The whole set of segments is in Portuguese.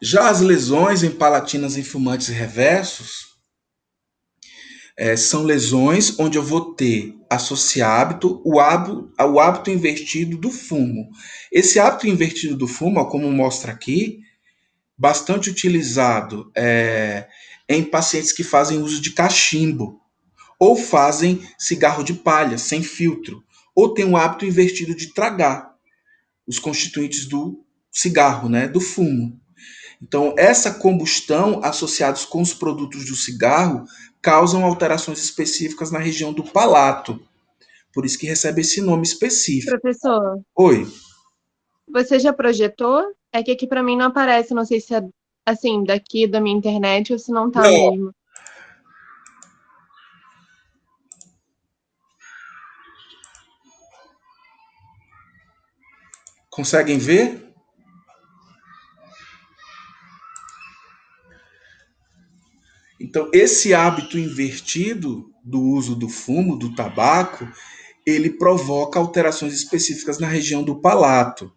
Já as lesões em palatinas e fumantes reversos são lesões onde eu vou ter associado o hábito invertido do fumo. Esse hábito invertido do fumo, como mostra aqui, bastante utilizado em pacientes que fazem uso de cachimbo, ou fazem cigarro de palha, sem filtro, ou tem um hábito invertido de tragar os constituintes do cigarro, né, do fumo. Então, essa combustão, associados com os produtos do cigarro, causam alterações específicas na região do palato. Por isso que recebe esse nome específico. Professor, Oi, você já projetou? É que aqui para mim não aparece, não sei se é assim, daqui da minha internet ou se não tá não, mesmo. conseguem ver? Então, esse hábito invertido do uso do fumo, do tabaco, ele provoca alterações específicas na região do palato.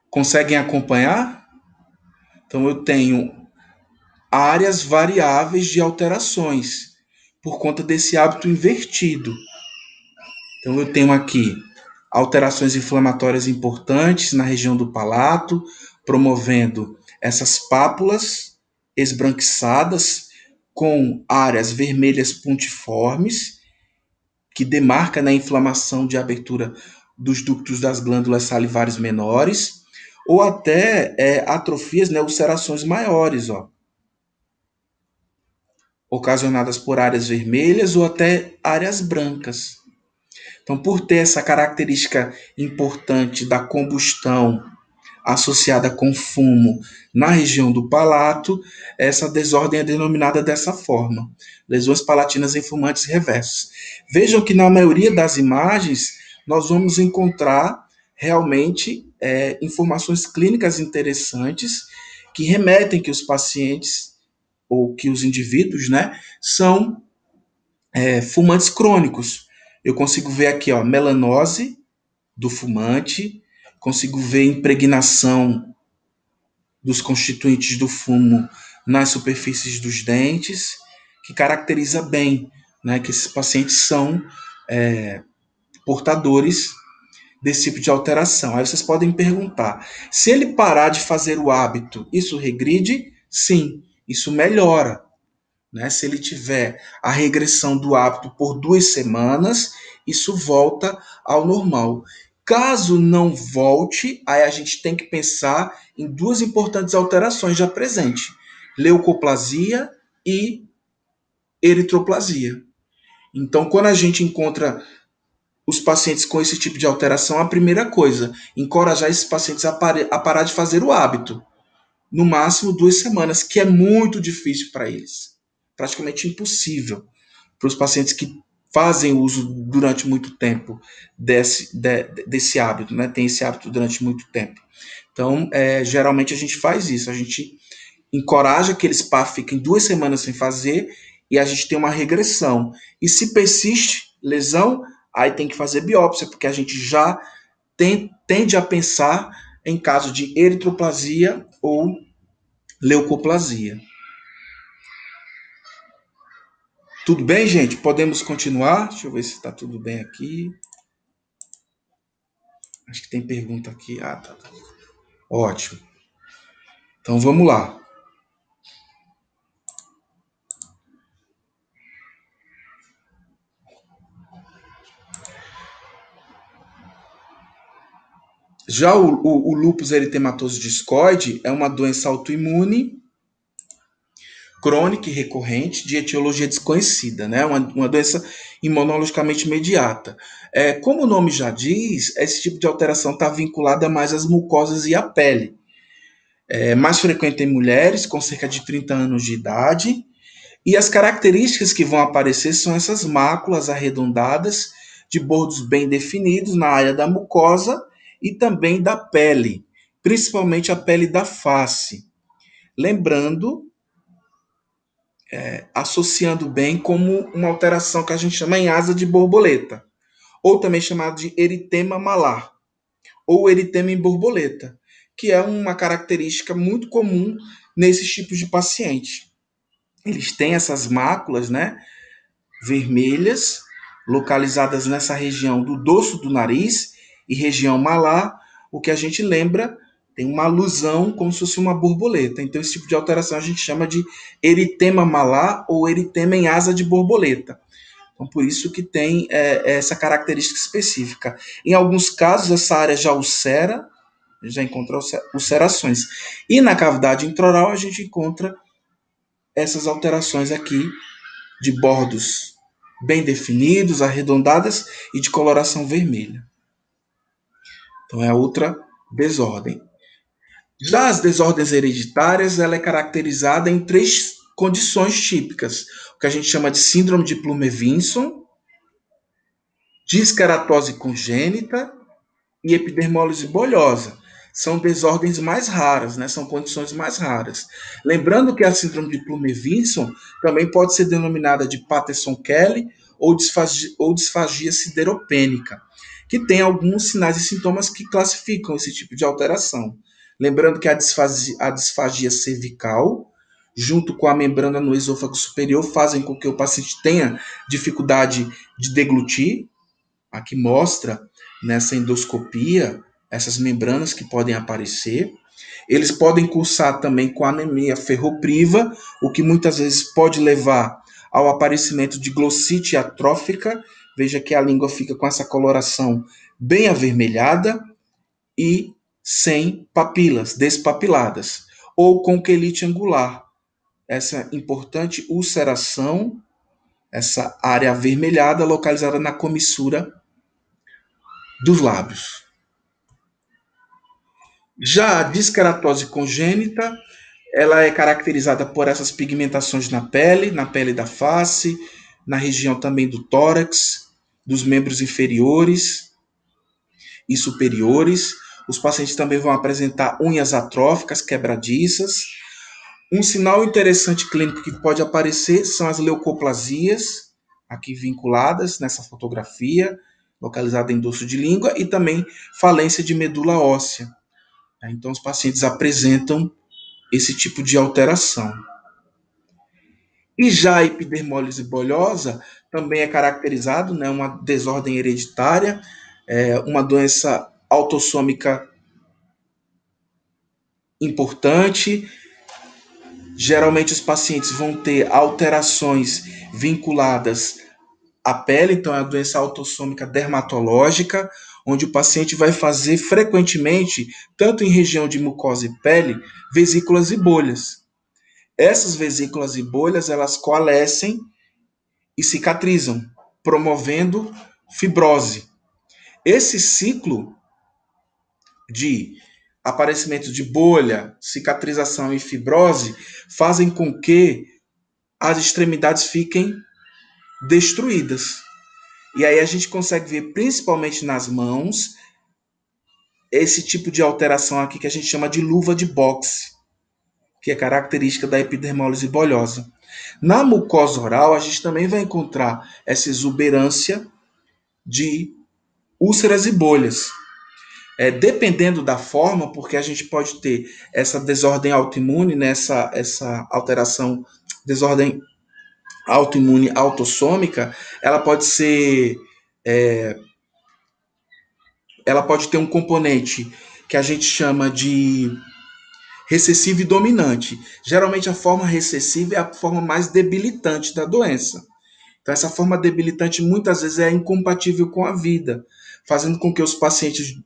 Conseguem acompanhar? Então, eu tenho áreas variáveis de alterações por conta desse hábito invertido. Então, eu tenho aqui alterações inflamatórias importantes na região do palato, promovendo essas pápulas esbranquiçadas com áreas vermelhas pontiformes, que demarca na inflamação de abertura dos ductos das glândulas salivares menores, ou até atrofias, né, ulcerações maiores, ó, ocasionadas por áreas vermelhas ou até áreas brancas. Então, por ter essa característica importante da combustão associada com fumo na região do palato, essa desordem é denominada dessa forma: lesões palatinas em fumantes reversos. Vejam que na maioria das imagens nós vamos encontrar realmente informações clínicas interessantes que remetem que os pacientes ou que os indivíduos, né, são fumantes crônicos. Eu consigo ver aqui, ó, melanose do fumante, consigo ver impregnação dos constituintes do fumo nas superfícies dos dentes, que caracteriza bem, né, que esses pacientes são portadores desse tipo de alteração. Aí vocês podem perguntar: se ele parar de fazer o hábito, isso regride? Sim, isso melhora. Né? Se ele tiver a regressão do hábito por 2 semanas, isso volta ao normal. Caso não volte, aí a gente tem que pensar em duas importantes alterações já presentes: leucoplasia e eritroplasia. Então, quando a gente encontra os pacientes com esse tipo de alteração, a primeira coisa, encorajar esses pacientes a parar de fazer o hábito. No máximo 2 semanas, que é muito difícil para eles. Praticamente impossível para os pacientes que fazem uso durante muito tempo desse hábito, né? Tem esse hábito durante muito tempo. Então, geralmente a gente faz isso, a gente encoraja que eles fiquem 2 semanas sem fazer e a gente tem uma regressão. E se persiste lesão, aí tem que fazer biópsia, porque a gente já tende a pensar em caso de eritroplasia ou leucoplasia. Tudo bem, gente? Podemos continuar? Deixa eu ver se está tudo bem aqui. Acho que tem pergunta aqui. Ah, tá. Ótimo. Então vamos lá. Já o lúpus eritematoso discoide é uma doença autoimune crônica e recorrente de etiologia desconhecida, né? Uma doença imunologicamente mediata. Como o nome já diz, esse tipo de alteração está vinculada mais às mucosas e à pele. É mais frequente em mulheres com cerca de 30 anos de idade. E as características que vão aparecer são essas máculas arredondadas, de bordos bem definidos na área da mucosa e também da pele, principalmente a pele da face. Lembrando, associando bem como uma alteração que a gente chama em asa de borboleta, ou também chamado de eritema malar, ou eritema em borboleta, que é uma característica muito comum nesses tipos de paciente. Eles têm essas máculas, né, vermelhas, localizadas nessa região do dorso do nariz e região malar, o que a gente lembra tem uma alusão como se fosse uma borboleta. Então, esse tipo de alteração a gente chama de eritema malar ou eritema em asa de borboleta. Então, por isso que tem essa característica específica. Em alguns casos, essa área já ulcera, já encontra ulcerações. E na cavidade intraoral, a gente encontra essas alterações aqui de bordos bem definidos, arredondadas e de coloração vermelha. Então, é a outra desordem. Já as desordens hereditárias, ela é caracterizada em três condições típicas, o que a gente chama de síndrome de Plummer-Vinson, disqueratose congênita e epidermólise bolhosa. São desordens mais raras, né? São condições mais raras. Lembrando que a síndrome de Plummer-Vinson também pode ser denominada de Patterson-Kelly ou disfagia sideropênica, que tem alguns sinais e sintomas que classificam esse tipo de alteração. Lembrando que a disfagia cervical, junto com a membrana no esôfago superior, fazem com que o paciente tenha dificuldade de deglutir. Aqui mostra nessa endoscopia essas membranas que podem aparecer. Eles podem cursar também com anemia ferropriva, o que muitas vezes pode levar ao aparecimento de glossite atrófica. Veja que a língua fica com essa coloração bem avermelhada e sem papilas, despapiladas, ou com quelite angular. Essa importante ulceração, essa área avermelhada localizada na comissura dos lábios. Já a disqueratose congênita, ela é caracterizada por essas pigmentações na pele da face, na região também do tórax, dos membros inferiores e superiores. Os pacientes também vão apresentar unhas atróficas, quebradiças. Um sinal interessante clínico que pode aparecer são as leucoplasias, aqui vinculadas nessa fotografia, localizada em dorso de língua, e também falência de medula óssea. Então, os pacientes apresentam esse tipo de alteração. E já a epidermólise bolhosa também é caracterizado, né, uma desordem hereditária, uma doença autossômica importante. Geralmente os pacientes vão ter alterações vinculadas à pele, então é a doença autossômica dermatológica, onde o paciente vai fazer frequentemente, tanto em região de mucosa e pele, vesículas e bolhas. Essas vesículas e bolhas, elas coalescem e cicatrizam, promovendo fibrose. Esse ciclo de aparecimento de bolha, cicatrização e fibrose fazem com que as extremidades fiquem destruídas. E aí a gente consegue ver, principalmente nas mãos, esse tipo de alteração aqui que a gente chama de luva de boxe, que é característica da epidermólise bolhosa. Na mucosa oral, a gente também vai encontrar essa exuberância de úlceras e bolhas. Dependendo da forma, porque a gente pode ter essa desordem autoimune, né, essa alteração, desordem autoimune autossômica, ela pode ser, ela pode ter um componente que a gente chama de recessivo e dominante. Geralmente a forma recessiva é a forma mais debilitante da doença. Então essa forma debilitante muitas vezes é incompatível com a vida, fazendo com que os pacientes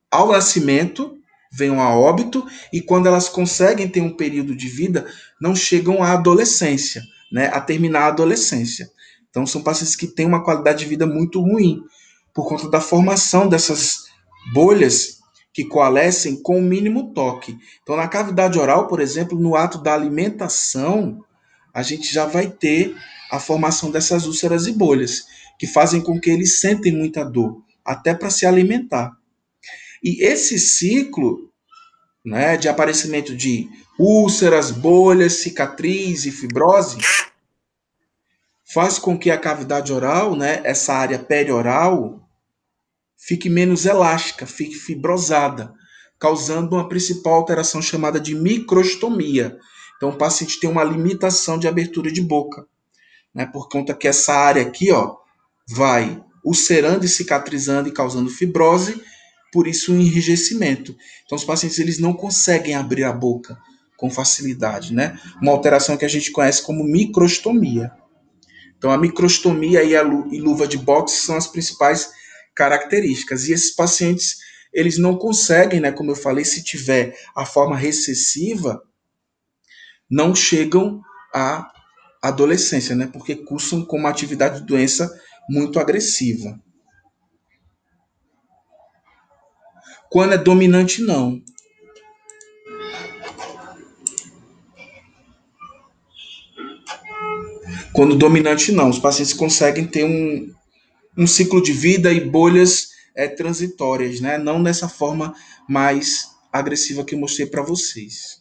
ao nascimento venham a óbito e quando elas conseguem ter um período de vida, não chegam à adolescência, né, a terminar a adolescência. Então são pacientes que têm uma qualidade de vida muito ruim por conta da formação dessas bolhas que coalescem com o mínimo toque. Então na cavidade oral, por exemplo, no ato da alimentação, a gente já vai ter a formação dessas úlceras e bolhas, que fazem com que eles sentem muita dor, até para se alimentar. E esse ciclo, né, de aparecimento de úlceras, bolhas, cicatriz e fibrose faz com que a cavidade oral, né, essa área perioral, fique menos elástica, fique fibrosada, causando uma principal alteração chamada de microstomia. Então, o paciente tem uma limitação de abertura de boca, né, por conta que essa área aqui, ó, vai ulcerando e cicatrizando e causando fibrose, por isso o enrijecimento. Então, os pacientes eles não conseguem abrir a boca com facilidade, né? Uma alteração que a gente conhece como microstomia. Então, a microstomia e a luva de boxe são as principais características. E esses pacientes, eles não conseguem, né, como eu falei, se tiver a forma recessiva, não chegam à adolescência, né, porque cursam com uma atividade de doença muito agressiva. Quando é dominante, não. Quando dominante, não. Os pacientes conseguem ter um ciclo de vida e bolhas transitórias, né? Não dessa forma mais agressiva que eu mostrei para vocês.